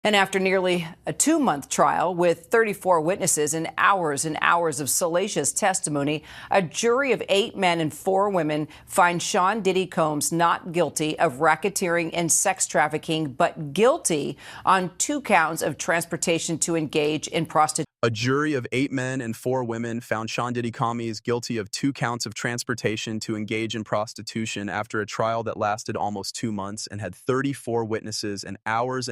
And after nearly a 2-month trial with 34 witnesses and hours of salacious testimony, a jury of 8 men and 4 women finds Sean Diddy Combs not guilty of racketeering and sex trafficking, but guilty on 2 counts of transportation to engage in prostitution. A jury of 8 men and 4 women found Sean Diddy Combs guilty of 2 counts of transportation to engage in prostitution after a trial that lasted almost 2 months and had 34 witnesses and hours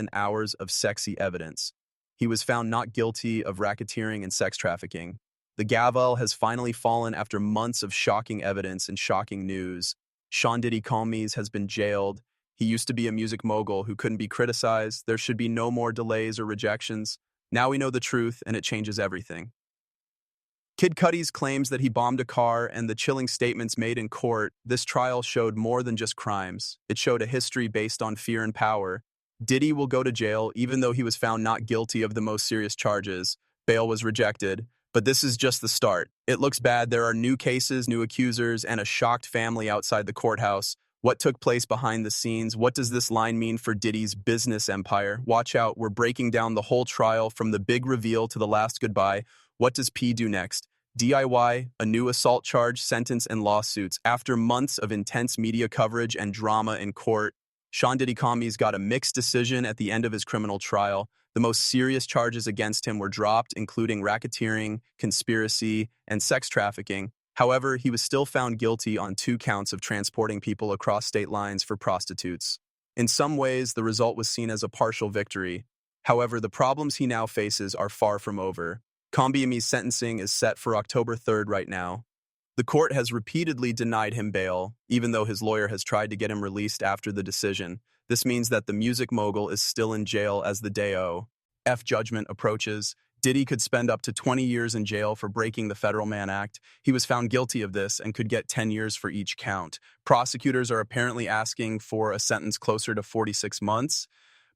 of sexy evidence. He was found not guilty of racketeering and sex trafficking. The gavel has finally fallen after months of shocking evidence and shocking news. Sean Diddy Combs has been jailed. He used to be a music mogul who couldn't be criticized. There should be no more delays or rejections. Now we know the truth, and it changes everything. Kid Cudi's claims that he bombed a car and the chilling statements made in court, this trial showed more than just crimes. It showed a history based on fear and power. Diddy will go to jail even though he was found not guilty of the most serious charges. Bail was rejected, but this is just the start. It looks bad. There are new cases, new accusers, and a shocked family outside the courthouse. What took place behind the scenes? What does this line mean for Diddy's business empire? Watch out, we're breaking down the whole trial from the big reveal to the last goodbye. What does P do next? DIY, a new assault charge, sentence, and lawsuits. After months of intense media coverage and drama in court, Sean Diddy Combs got a mixed decision at the end of his criminal trial. The most serious charges against him were dropped, including racketeering, conspiracy, and sex trafficking. However, he was still found guilty on 2 counts of transporting people across state lines for prostitutes. In some ways, the result was seen as a partial victory. However, the problems he now faces are far from over. Combs' sentencing is set for October 3rd right now. The court has repeatedly denied him bail, even though his lawyer has tried to get him released after the decision. This means that the music mogul is still in jail as the day F judgment approaches. Diddy could spend up to 20 years in jail for breaking the Federal Mann Act. He was found guilty of this and could get 10 years for each count. Prosecutors are apparently asking for a sentence closer to 46 months,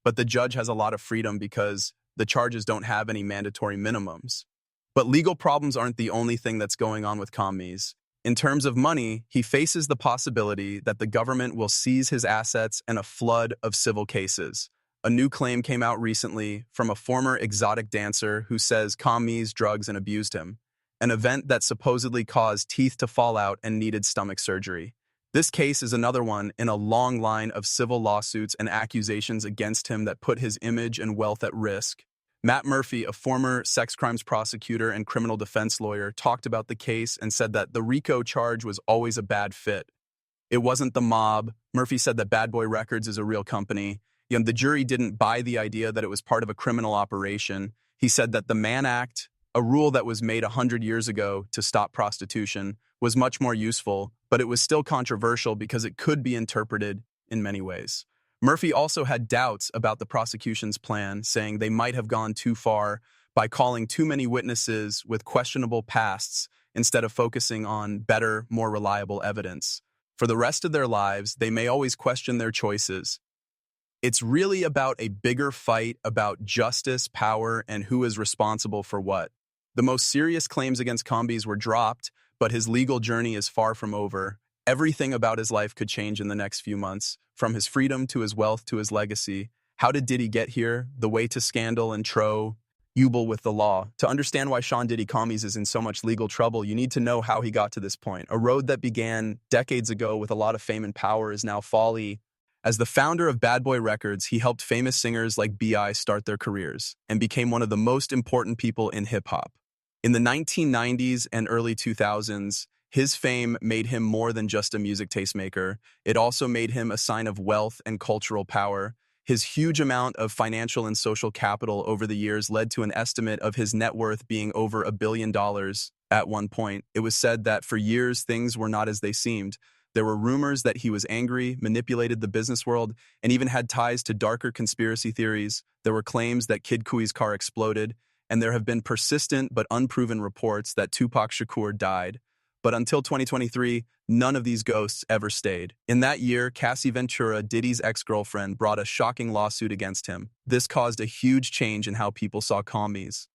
but the judge has a lot of freedom because the charges don't have any mandatory minimums. But legal problems aren't the only thing that's going on with Combs. In terms of money, he faces the possibility that the government will seize his assets and a flood of civil cases. A new claim came out recently from a former exotic dancer who says Combs drugged and abused him, an event that supposedly caused teeth to fall out and needed stomach surgery. This case is another one in a long line of civil lawsuits and accusations against him that put his image and wealth at risk. Matt Murphy, a former sex crimes prosecutor and criminal defense lawyer, talked about the case and said that the RICO charge was always a bad fit. It wasn't the mob. Murphy said that Bad Boy Records is a real company. The jury didn't buy the idea that it was part of a criminal operation. He said that the Mann Act, a rule that was made 100 years ago to stop prostitution, was much more useful, but it was still controversial because it could be interpreted in many ways. Murphy also had doubts about the prosecution's plan, saying they might have gone too far by calling too many witnesses with questionable pasts instead of focusing on better, more reliable evidence. For the rest of their lives, they may always question their choices. It's really about a bigger fight about justice, power, and who is responsible for what. The most serious claims against Combs were dropped, but his legal journey is far from over. Everything about his life could change in the next few months, from his freedom to his wealth to his legacy. How did Diddy get here? The way to scandal and trouble with the law. To understand why Sean Diddy Combs is in so much legal trouble, you need to know how he got to this point. A road that began decades ago with a lot of fame and power is now folly. As the founder of Bad Boy Records, he helped famous singers like B.I. start their careers and became one of the most important people in hip-hop. In the 1990s and early 2000s, his fame made him more than just a music tastemaker. It also made him a sign of wealth and cultural power. His huge amount of financial and social capital over the years led to an estimate of his net worth being over $1 billion at one point. It was said that for years, things were not as they seemed. There were rumors that he was angry, manipulated the business world, and even had ties to darker conspiracy theories. There were claims that Kid Cudi's car exploded, and there have been persistent but unproven reports that Tupac Shakur died. But until 2023, none of these ghosts ever stayed. In that year, Cassie Ventura, Diddy's ex-girlfriend, brought a shocking lawsuit against him. This caused a huge change in how people saw Combs.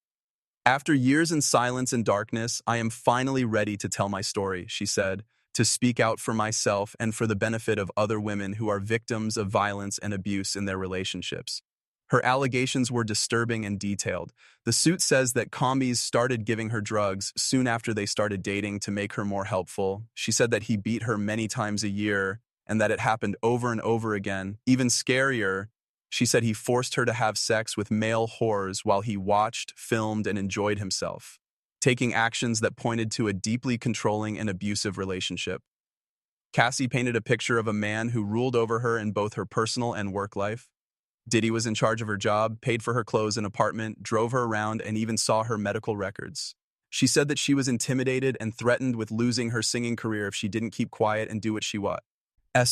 After years in silence and darkness, I am finally ready to tell my story, she said, to speak out for myself and for the benefit of other women who are victims of violence and abuse in their relationships. Her allegations were disturbing and detailed. The suit says that commies started giving her drugs soon after they started dating to make her more helpful. She said that he beat her many times a year and that it happened over and over again. Even scarier, she said he forced her to have sex with male whores while he watched, filmed, and enjoyed himself, taking actions that pointed to a deeply controlling and abusive relationship. Cassie painted a picture of a man who ruled over her in both her personal and work life. Diddy was in charge of her job, paid for her clothes and apartment, drove her around, and even saw her medical records. She said that she was intimidated and threatened with losing her singing career if she didn't keep quiet and do what she wanted.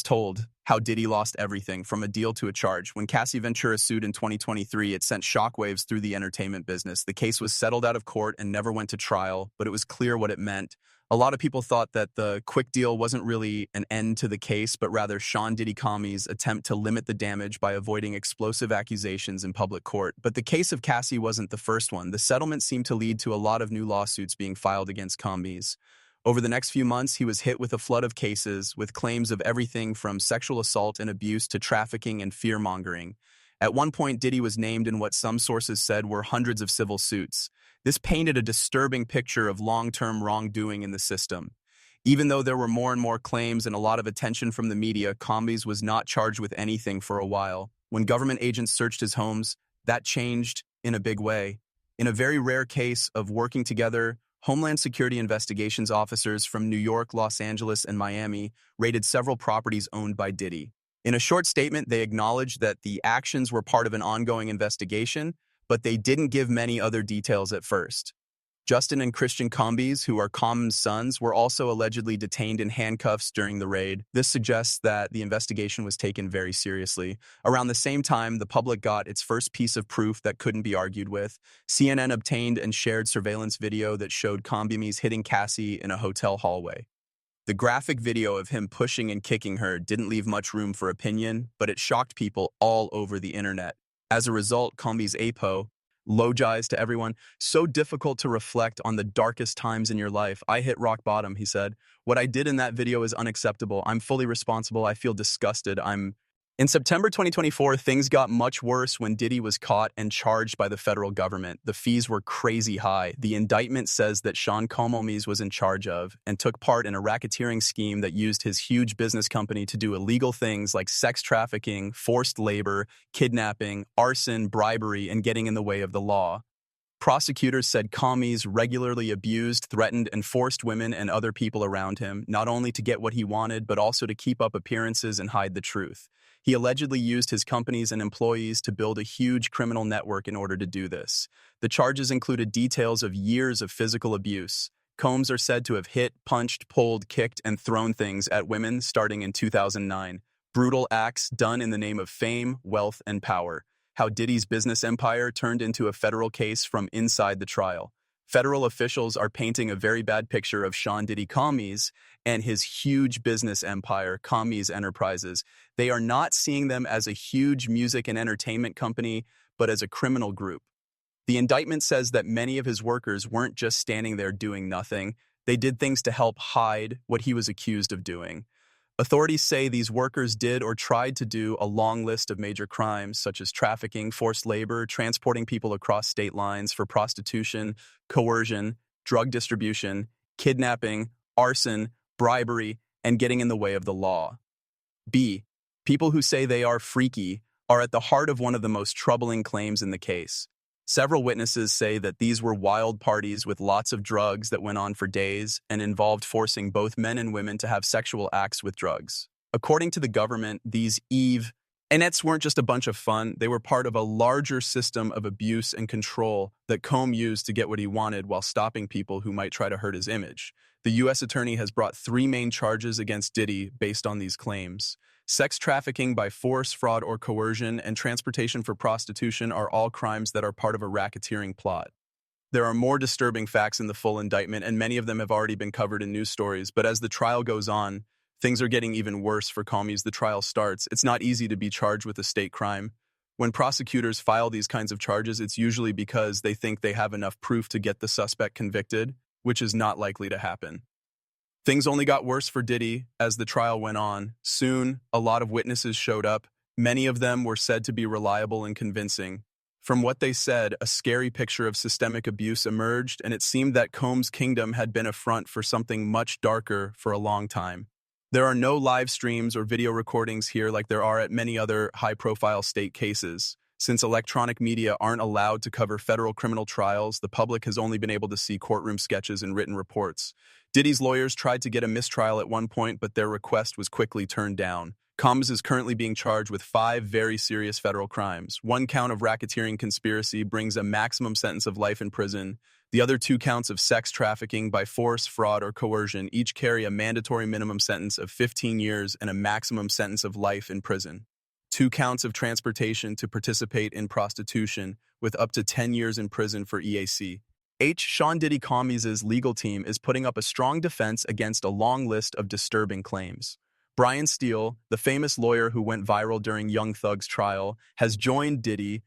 Told how Diddy lost everything from a deal to a charge. When Cassie Ventura sued in 2023, it sent shockwaves through the entertainment business. The case was settled out of court and never went to trial, but it was clear what it meant. A lot of people thought that the quick deal wasn't really an end to the case, but rather Sean Diddy Commey's attempt to limit the damage by avoiding explosive accusations in public court. But the case of Cassie wasn't the first one. The settlement seemed to lead to a lot of new lawsuits being filed against Commey's. Over the next few months, he was hit with a flood of cases with claims of everything from sexual assault and abuse to trafficking and fear-mongering. At one point, Diddy was named in what some sources said were hundreds of civil suits. This painted a disturbing picture of long-term wrongdoing in the system. Even though there were more and more claims and a lot of attention from the media, Combs was not charged with anything for a while. When government agents searched his homes, that changed in a big way. In a very rare case of working together, Homeland Security investigations officers from New York, Los Angeles, and Miami raided several properties owned by Diddy. In a short statement, they acknowledged that the actions were part of an ongoing investigation, but they didn't give many other details at first. Justin and Christian Combs, who are Comm's sons, were also allegedly detained in handcuffs during the raid. This suggests that the investigation was taken very seriously. Around the same time, the public got its first piece of proof that couldn't be argued with. CNN obtained and shared surveillance video that showed Combs hitting Cassie in a hotel hallway. The graphic video of him pushing and kicking her didn't leave much room for opinion, but it shocked people all over the internet. As a result, Combs logized to everyone. So difficult to reflect on the darkest times in your life. I hit rock bottom, he said. What I did in that video is unacceptable. I'm fully responsible. I feel disgusted. In September 2024, things got much worse when Diddy was caught and charged by the federal government. The fees were crazy high. The indictment says that Sean Combs was in charge of and took part in a racketeering scheme that used his huge business company to do illegal things like sex trafficking, forced labor, kidnapping, arson, bribery, and getting in the way of the law. Prosecutors said Combs regularly abused, threatened, and forced women and other people around him, not only to get what he wanted, but also to keep up appearances and hide the truth. He allegedly used his companies and employees to build a huge criminal network in order to do this. The charges included details of years of physical abuse. Combs are said to have hit, punched, pulled, kicked, and thrown things at women starting in 2009. Brutal acts done in the name of fame, wealth, and power. How Diddy's business empire turned into a federal case from inside the trial. Federal officials are painting a very bad picture of Sean Diddy Combs and his huge business empire, Combs Enterprises. They are not seeing them as a huge music and entertainment company, but as a criminal group. The indictment says that many of his workers weren't just standing there doing nothing. They did things to help hide what he was accused of doing. Authorities say these workers did or tried to do a long list of major crimes, such as trafficking, forced labor, transporting people across state lines for prostitution, coercion, drug distribution, kidnapping, arson, bribery, and getting in the way of the law. B. People who say they are freaky are at the heart of one of the most troubling claims in the case. Several witnesses say that these were wild parties with lots of drugs that went on for days and involved forcing both men and women to have sexual acts with drugs. According to the government, these events weren't just a bunch of fun. They were part of a larger system of abuse and control that Combs used to get what he wanted while stopping people who might try to hurt his image. The U.S. attorney has brought 3 main charges against Diddy based on these claims. Sex trafficking by force, fraud, or coercion, and transportation for prostitution are all crimes that are part of a racketeering plot. There are more disturbing facts in the full indictment, and many of them have already been covered in news stories. But as the trial goes on, things are getting even worse for Combs. The trial starts. It's not easy to be charged with a state crime. When prosecutors file these kinds of charges, it's usually because they think they have enough proof to get the suspect convicted, which is not likely to happen. Things only got worse for Diddy as the trial went on. Soon, a lot of witnesses showed up. Many of them were said to be reliable and convincing. From what they said, a scary picture of systemic abuse emerged, and it seemed that Combs' kingdom had been a front for something much darker for a long time. There are no live streams or video recordings here like there are at many other high-profile state cases. Since electronic media aren't allowed to cover federal criminal trials, the public has only been able to see courtroom sketches and written reports. Diddy's lawyers tried to get a mistrial at one point, but their request was quickly turned down. Combs is currently being charged with 5 very serious federal crimes. 1 count of racketeering conspiracy brings a maximum sentence of life in prison. The other 2 counts of sex trafficking by force, fraud, or coercion each carry a mandatory minimum sentence of 15 years and a maximum sentence of life in prison. 2 counts of transportation to participate in prostitution with up to 10 years in prison for EAC. Sean Diddy Combs' legal team is putting up a strong defense against a long list of disturbing claims. Brian Steele, the famous lawyer who went viral during Young Thug's trial, has joined Diddy.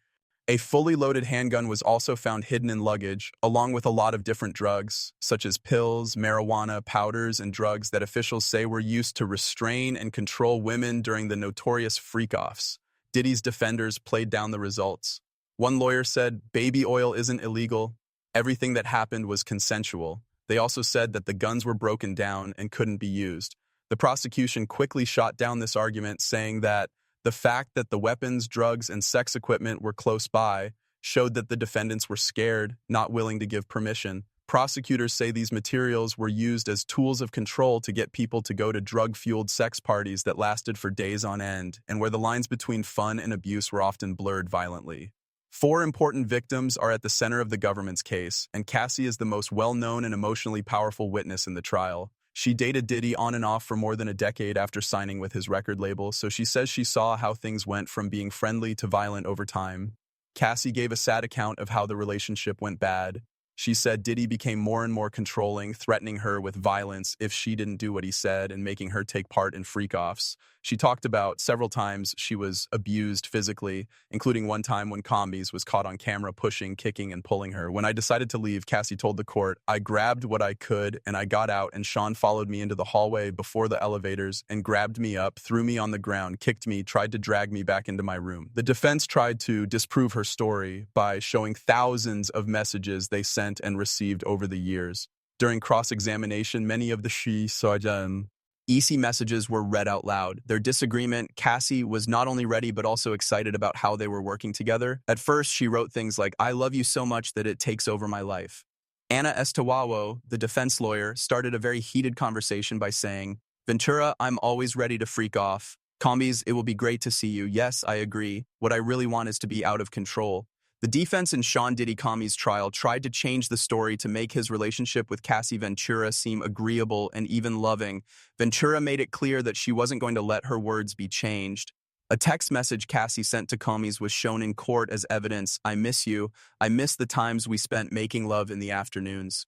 A fully loaded handgun was also found hidden in luggage, along with a lot of different drugs, such as pills, marijuana, powders, and drugs that officials say were used to restrain and control women during the notorious freak-offs. Diddy's defenders played down the results. One lawyer said, "Baby oil isn't illegal. Everything that happened was consensual." They also said that the guns were broken down and couldn't be used. The prosecution quickly shot down this argument, saying that the fact that the weapons, drugs, and sex equipment were close by showed that the defendants were scared, not willing to give permission. Prosecutors say these materials were used as tools of control to get people to go to drug-fueled sex parties that lasted for days on end, and where the lines between fun and abuse were often blurred violently. 4 important victims are at the center of the government's case, and Cassie is the most well-known and emotionally powerful witness in the trial. She dated Diddy on and off for more than a decade after signing with his record label, so she says she saw how things went from being friendly to violent over time. Cassie gave a sad account of how the relationship went bad. She said Diddy became more and more controlling, threatening her with violence if she didn't do what he said and making her take part in freak-offs. She talked about several times she was abused physically, including one time when Combs was caught on camera pushing, kicking, and pulling her. When I decided to leave, Cassie told the court, "I grabbed what I could and I got out, and Sean followed me into the hallway before the elevators and grabbed me up, threw me on the ground, kicked me, tried to drag me back into my room." The defense tried to disprove her story by showing thousands of messages they sent and received over the years. During cross-examination, many of the EC messages were read out loud. Their disagreement, Cassie was not only ready but also excited about how they were working together. At first, she wrote things like, "I love you so much that it takes over my life." Anna Estawawo, the defense lawyer, started a very heated conversation by saying, "Ventura, I'm always ready to freak off. Combs, it will be great to see you. Yes, I agree. What I really want is to be out of control." The defense in Sean Diddy Combs' trial tried to change the story to make his relationship with Cassie Ventura seem agreeable and even loving. Ventura made it clear that she wasn't going to let her words be changed. A text message Cassie sent to Combs was shown in court as evidence. "I miss you. I miss the times we spent making love in the afternoons."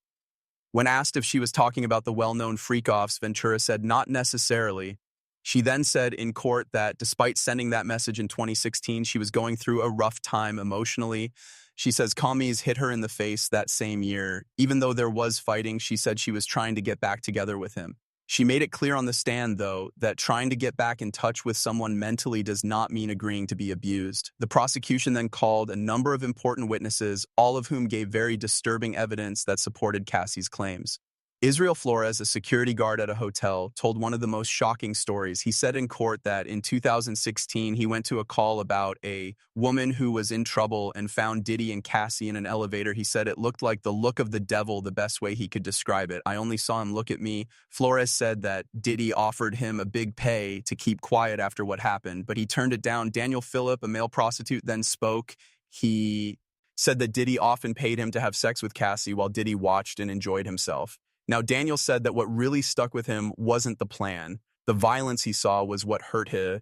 When asked if she was talking about the well-known freak-offs, Ventura said not necessarily. She then said in court that despite sending that message in 2016, she was going through a rough time emotionally. She says Combs hit her in the face that same year. Even though there was fighting, she said she was trying to get back together with him. She made it clear on the stand, though, that trying to get back in touch with someone mentally does not mean agreeing to be abused. The prosecution then called a number of important witnesses, all of whom gave very disturbing evidence that supported Cassie's claims. Israel Flores, a security guard at a hotel, told one of the most shocking stories. He said in court that in 2016, he went to a call about a woman who was in trouble and found Diddy and Cassie in an elevator. He said it looked like the look of the devil, the best way he could describe it. "I only saw him look at me." Flores said that Diddy offered him a big pay to keep quiet after what happened, but he turned it down. Daniel Phillip, a male prostitute, then spoke. He said that Diddy often paid him to have sex with Cassie while Diddy watched and enjoyed himself. Now, Daniel said that what really stuck with him wasn't the plan. The violence he saw was what hurt him.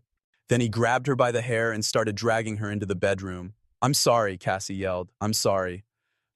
Then he grabbed her by the hair and started dragging her into the bedroom. "I'm sorry," Cassie yelled. "I'm sorry."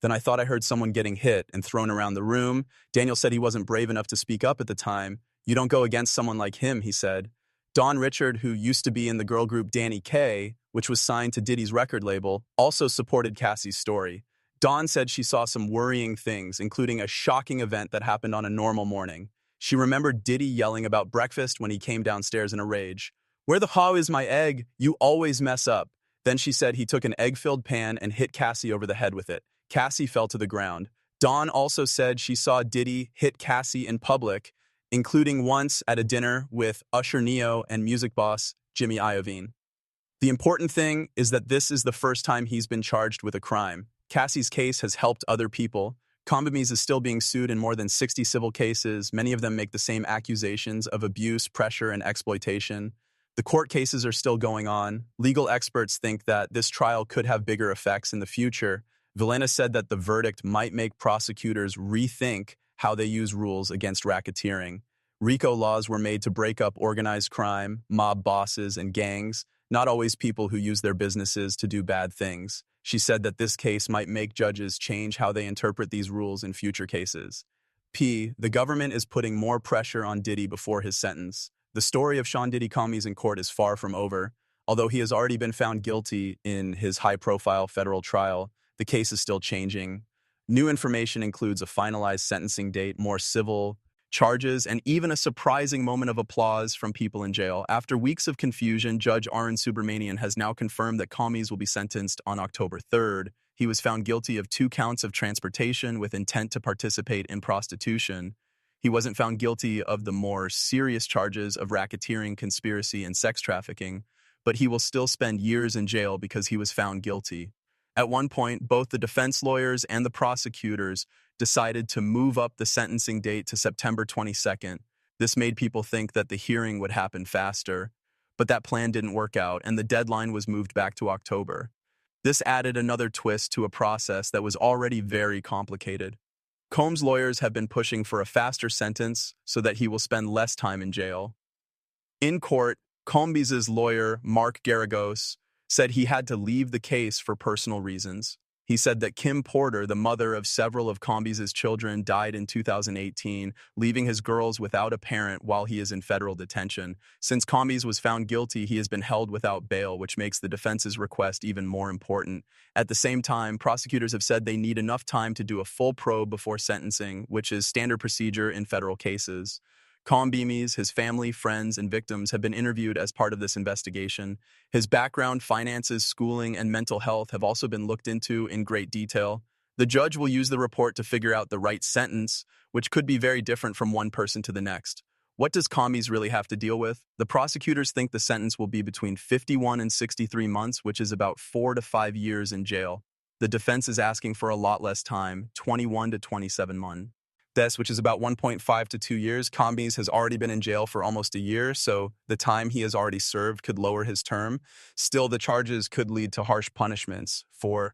Then I thought I heard someone getting hit and thrown around the room. Daniel said he wasn't brave enough to speak up at the time. "You don't go against someone like him," he said. Dawn Richard, who used to be in the girl group Danny K, which was signed to Diddy's record label, also supported Cassie's story. Dawn said she saw some worrying things, including a shocking event that happened on a normal morning. She remembered Diddy yelling about breakfast when he came downstairs in a rage. Where the how is my egg? You always mess up. Then she said he took an egg-filled pan and hit Cassie over the head with it. Cassie fell to the ground. Dawn also said she saw Diddy hit Cassie in public, including once at a dinner with Usher Neo and music boss Jimmy Iovine. The important thing is that this is the first time he's been charged with a crime. Cassie's case has helped other people. Combs is still being sued in more than 60 civil cases. Many of them make the same accusations of abuse, pressure, and exploitation. The court cases are still going on. Legal experts think that this trial could have bigger effects in the future. Vilena said that the verdict might make prosecutors rethink how they use rules against racketeering. RICO laws were made to break up organized crime, mob bosses, and gangs, not always people who use their businesses to do bad things. She said that this case might make judges change how they interpret these rules in future cases. The government is putting more pressure on Diddy before his sentence. The story of Sean Diddy Combs in court is far from over. Although he has already been found guilty in his high-profile federal trial, the case is still changing. New information includes a finalized sentencing date, more civil charges, and even a surprising moment of applause from people in jail. After weeks of confusion, Judge Arun Subramanian has now confirmed that Combs will be sentenced on October 3rd. He was found guilty of 2 counts of transportation with intent to participate in prostitution. He wasn't found guilty of the more serious charges of racketeering, conspiracy, and sex trafficking, but he will still spend years in jail because he was found guilty. At one point, both the defense lawyers and the prosecutors decided to move up the sentencing date to September 22nd. This made people think that the hearing would happen faster, but that plan didn't work out, and the deadline was moved back to October. This added another twist to a process that was already very complicated. Combs' lawyers have been pushing for a faster sentence so that he will spend less time in jail. In court, Combs' lawyer, Mark Garagos, said he had to leave the case for personal reasons. He said that Kim Porter, the mother of several of Combs' children, died in 2018, leaving his girls without a parent while he is in federal detention. Since Combs was found guilty, he has been held without bail, which makes the defense's request even more important. At the same time, prosecutors have said they need enough time to do a full probe before sentencing, which is standard procedure in federal cases. Combs, his family, friends, and victims have been interviewed as part of this investigation. His background, finances, schooling, and mental health have also been looked into in great detail. The judge will use the report to figure out the right sentence, which could be very different from one person to the next. What does Combs really have to deal with? The prosecutors think the sentence will be between 51 and 63 months, which is about 4 to 5 years in jail. The defense is asking for a lot less time, 21 to 27 months. Which is about 1.5 to 2 years. Combs has already been in jail for almost a year, so the time he has already served could lower his term. Still, the charges could lead to harsh punishments for